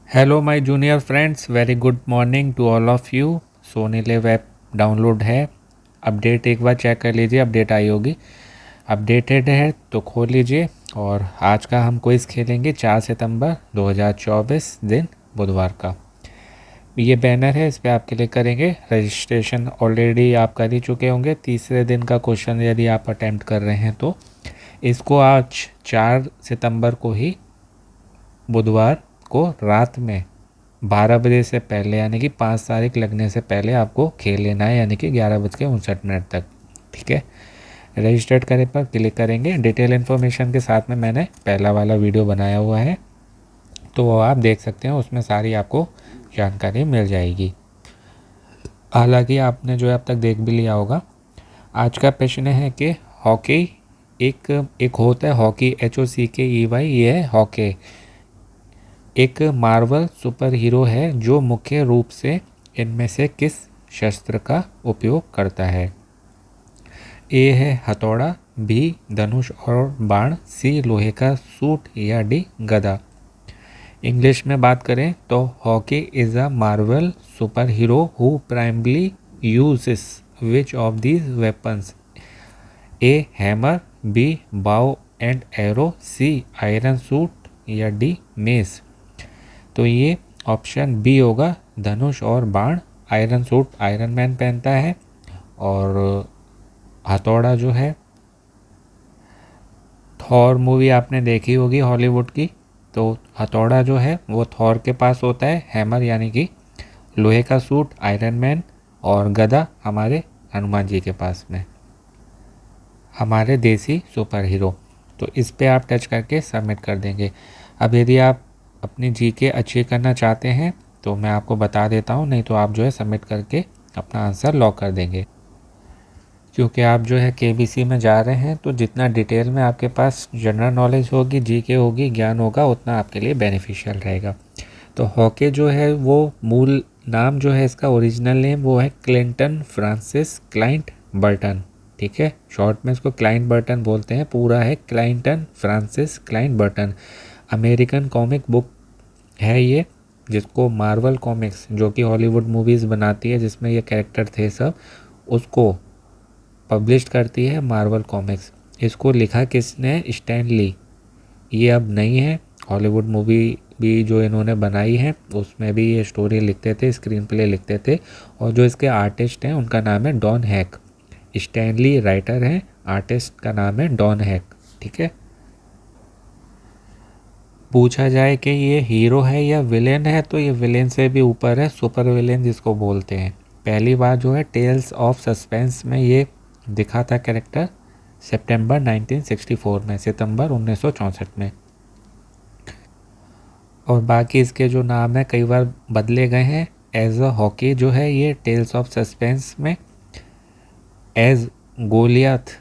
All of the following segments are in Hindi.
Hello my junior friends, very good morning to all of you. Sony LIV app download है। अपडेट एक बार चेक कर लीजिए, अपडेट आई होगी। अपडेटेड है तो खोल लीजिए। और आज का हम क्विज़ खेलेंगे 4 सितंबर 2024 दिन बुधवार का। ये बैनर है, इस पर आप क्लिक करेंगे। रजिस्ट्रेशन ऑलरेडी आप कर ही चुके होंगे। तीसरे दिन का क्वेश्चन यदि आप अटैम्प्ट कर रहे हैं तो इसको आज 4 सितंबर को ही बुधवार को रात में 12 बजे से पहले यानी कि 5 तारीख लगने से पहले आपको खेल लेना है, यानी कि 11:59 तक। ठीक है, रजिस्टर्ड करें पर क्लिक करेंगे। डिटेल इन्फॉर्मेशन के साथ में मैंने पहला वाला वीडियो बनाया हुआ है, तो वो आप देख सकते हैं। उसमें सारी आपको जानकारी मिल जाएगी। हालांकि आपने जो है अब तक देख भी लिया होगा। आज का प्रश्न है कि हॉकी एक एक होता है हॉकी, HOCKEY, ये है हॉकी। एक मार्वल सुपर हीरो है जो मुख्य रूप से इनमें से किस शस्त्र का उपयोग करता है? ए है हथौड़ा, बी धनुष और बाण, सी लोहे का सूट या डी गदा। इंग्लिश में बात करें तो Hawkeye is a Marvel superhero who primarily uses which of these weapons? A hammer, B bow and arrow, C iron suit या डी मेस। तो ये ऑप्शन बी होगा, धनुष और बाण। आयरन सूट आयरन मैन पहनता है, और हथौड़ा जो है, थॉर मूवी आपने देखी होगी हॉलीवुड की, तो हथौड़ा जो है वो थॉर के पास होता है। हैमर यानी कि लोहे का सूट आयरन मैन, और गदा हमारे हनुमान जी के पास में, हमारे देसी सुपर हीरो। तो इस पे आप टच करके सबमिट कर देंगे। अब यदि आप अपनी जीके अच्छी करना चाहते हैं तो मैं आपको बता देता हूँ, नहीं तो आप जो है सबमिट करके अपना आंसर लॉक कर देंगे। क्योंकि आप जो है केबीसी में जा रहे हैं, तो जितना डिटेल में आपके पास जनरल नॉलेज होगी, जीके होगी, ज्ञान होगा, उतना आपके लिए बेनिफिशियल रहेगा। तो हॉकी जो है वो मूल नाम जो है इसका ओरिजिनल नेम वो है क्लिंटन फ्रांसिस क्लाइंट बर्टन। ठीक है, शॉर्ट में इसको क्लाइंट बर्टन बोलते हैं, पूरा है Clinton Francis client Burton. American comic book है ये, जिसको मार्वल कॉमिक्स जो कि हॉलीवुड मूवीज़ बनाती है जिसमें ये कैरेक्टर थे सब, उसको पब्लिश करती है मार्वल कॉमिक्स। इसको लिखा किसने? Stan Lee. ये अब नहीं है। हॉलीवुड मूवी भी जो इन्होंने बनाई है उसमें भी ये स्टोरी लिखते थे, स्क्रीन प्ले लिखते थे। और जो इसके आर्टिस्ट हैं उनका नाम है डॉन हैक। स्टैनली राइटर हैं, आर्टिस्ट का नाम है डॉन हैक। ठीक है, पूछा जाए कि ये हीरो है या विलेन है, तो ये विलेन से भी ऊपर है, सुपर विलेन जिसको बोलते हैं। पहली बार जो है टेल्स ऑफ सस्पेंस में ये दिखा था कैरेक्टर, सितंबर 1964 में, सितंबर 1964 में। और बाकी इसके जो नाम है कई बार बदले गए हैं। एज अ हॉकी जो है ये टेल्स ऑफ सस्पेंस में as Goliath,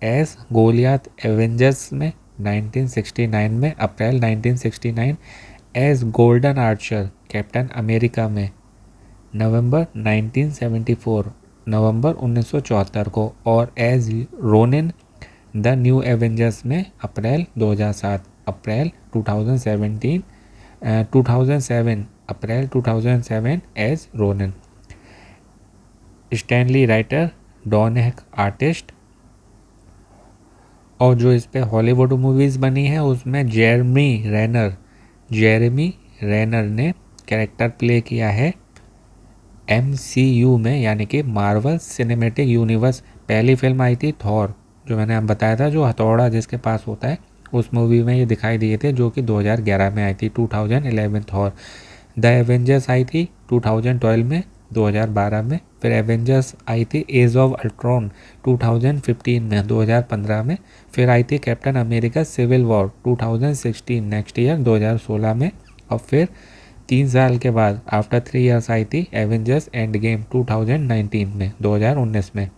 as Goliath Avengers में 1969 में, April 1969। As Golden Archer Captain America में नवंबर 1974, नवंबर 1974 को। और as Ronin the New Avengers में April 2007, April 2017, 2007, April 2007 as Ronin. Stan Lee writer, Don Heck artist. और जो इस पे हॉलीवुड मूवीज़ बनी है उसमें जेरेमी रेनर ने कैरेक्टर प्ले किया है MCU में, यानी कि मार्वल सिनेमैटिक यूनिवर्स। पहली फिल्म आई थी थॉर, जो मैंने आप बताया था, जो हथौड़ा जिसके पास होता है, उस मूवी में ये दिखाई दिए थे, जो कि 2011 में आई थी, 2011 थॉर। द एवेंजर्स आई थी 2012 में, 2012 में। फिर एवेंजर्स आई थी एज ऑफ अल्ट्रॉन 2015 में, 2015 में। फिर आई थी Captain America Civil War 2016, next year 2016 में। और फिर 3 साल के बाद आफ्टर 3 इयर्स आई थी एवेंजर्स एंड गेम 2019 में, 2019 में।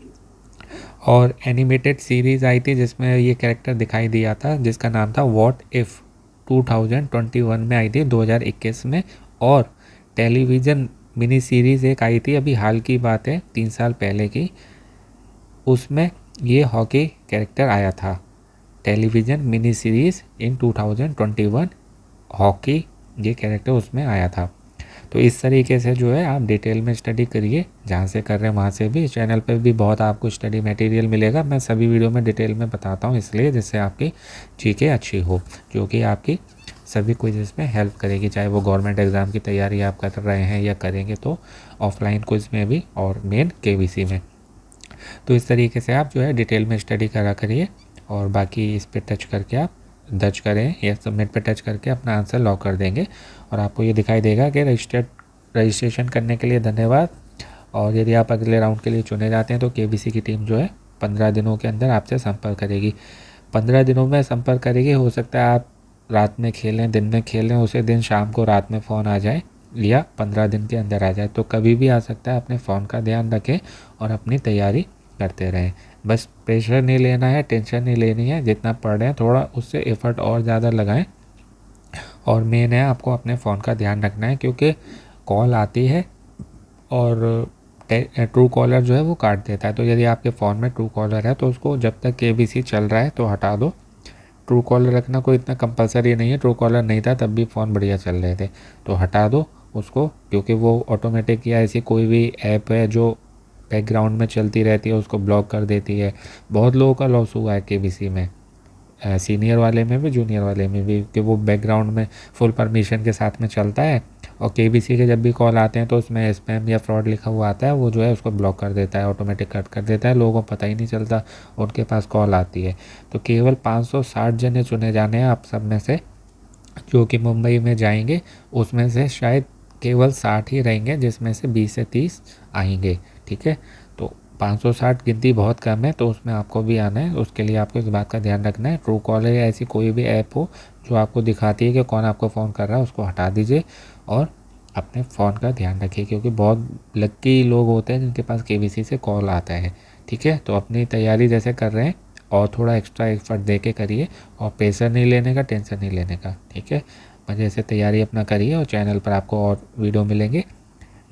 और एनिमेटेड सीरीज़ आई थी जिसमें ये कैरेक्टर दिखाई दिया था, जिसका नाम था व्हाट इफ़, 2021 में आई थी, 2021 में। और टेलीविज़न मिनी सीरीज़ एक आई थी, अभी हाल की बात है, 3 साल पहले की, उसमें ये हॉकी कैरेक्टर आया था। टेलीविज़न मिनी सीरीज़ इन 2021, हॉकी ये कैरेक्टर उसमें आया था। तो इस तरीके से जो है आप डिटेल में स्टडी करिए, जहाँ से कर रहे हैं वहाँ से भी। चैनल पे भी बहुत आपको स्टडी मटेरियल मिलेगा, मैं सभी वीडियो में डिटेल में बताता हूँ, इसलिए जिससे आपकी जीके अच्छी हो, जो कि आपकी सभी क्विज़ में हेल्प करेगी, चाहे वो गवर्नमेंट एग्ज़ाम की तैयारी आप कर रहे हैं या करेंगे तो ऑफलाइन क्विज़ में भी और मेन केबीसी में। तो इस तरीके से आप जो है डिटेल में स्टडी करा करिए, और बाकी इस पर टच करके आप दर्ज करें या सबमिट पे टच करके अपना आंसर लॉक कर देंगे, और आपको ये दिखाई देगा कि रजिस्ट्रेशन करने के लिए धन्यवाद। और यदि आप अगले राउंड के लिए चुने जाते हैं तो केबीसी की टीम जो है 15 दिनों के अंदर आपसे संपर्क करेगी। 15 दिनों में संपर्क करेगी, हो सकता है आप रात में खेलें, दिन में खेलें, उसे दिन शाम को रात में फ़ोन आ जाए, या 15 दिन के अंदर आ जाए, तो कभी भी आ सकता है। अपने फ़ोन का ध्यान रखें और अपनी तैयारी करते रहें। बस प्रेशर नहीं लेना है, टेंशन नहीं लेनी है, जितना पढ़ रहे हैं थोड़ा उससे एफ़र्ट और ज़्यादा लगाएं। और मेन है आपको अपने फ़ोन का ध्यान रखना है, क्योंकि कॉल आती है और ट्रू कॉलर जो है वो काट देता है। तो यदि आपके फ़ोन में ट्रू कॉलर है तो उसको जब तक केबीसी चल रहा है तो हटा दो। ट्रू कॉलर रखना कोई इतना कंपलसरी नहीं है, ट्रू कॉलर नहीं था तब भी फ़ोन बढ़िया चल रहे थे, तो हटा दो उसको, क्योंकि वो ऑटोमेटिक या ऐसी कोई भी ऐप है जो बैकग्राउंड में चलती रहती है उसको ब्लॉक कर देती है। बहुत लोगों का लॉस हुआ है केबीसी में, सीनियर वाले में भी जूनियर वाले में भी, कि वो बैकग्राउंड में फुल परमिशन के साथ में चलता है, और केबीसी के जब भी कॉल आते हैं तो उसमें स्पैम या फ्रॉड लिखा हुआ आता है, वो जो है उसको ब्लॉक कर देता है, ऑटोमेटिक कट कर देता है, लोगों को पता ही नहीं चलता उनके पास कॉल आती है। तो केवल 560 जने चुने जाने हैं आप सब में से, जो कि मुंबई में जाएंगे। उसमें से शायद केवल 60 ही रहेंगे, जिसमें से 20 से 30 आएंगे, ठीक है। तो 560 गिनती बहुत कम है, तो उसमें आपको भी आना है। उसके लिए आपको इस बात का ध्यान रखना है, ट्रू कॉलर या ऐसी कोई भी ऐप हो जो आपको दिखाती है कि कौन आपको फ़ोन कर रहा है, उसको हटा दीजिए और अपने फ़ोन का ध्यान रखिए, क्योंकि बहुत लक्की लोग होते हैं जिनके पास केबीसी से कॉल आता है, ठीक है। तो अपनी तैयारी जैसे कर रहे हैं और थोड़ा एक्स्ट्रा एफर्ट दे के करिए, और प्रेशर नहीं लेने का, टेंशन नहीं लेने का, ठीक है। मज़े से तैयारी अपना करिए, और चैनल पर आपको और वीडियो मिलेंगे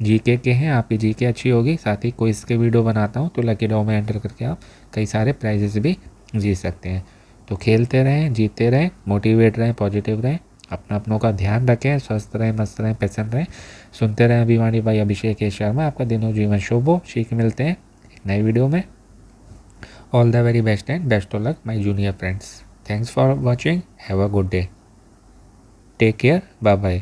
जीके के हैं। आपकी जीके अच्छी होगी, साथ ही क्विज़ के वीडियो बनाता हूँ, तो लकी ड्रॉ में एंटर करके आप कई सारे प्राइजेस भी जीत सकते हैं। तो खेलते रहें, जीतते रहें, मोटिवेट रहें, पॉजिटिव रहें, अपना अपनों का ध्यान रखें, स्वस्थ रहें, मस्त रहें, प्रसन्न रहें। सुनते रहें अभिमानी भाई अभिषेक ए शर्मा। आपका दिनों जीवन शुभ हो। सीख मिलते हैं एक नई वीडियो में। All the very best and best of luck, my junior friends. Thanks for watching. Have a good day. Take care. Bye bye.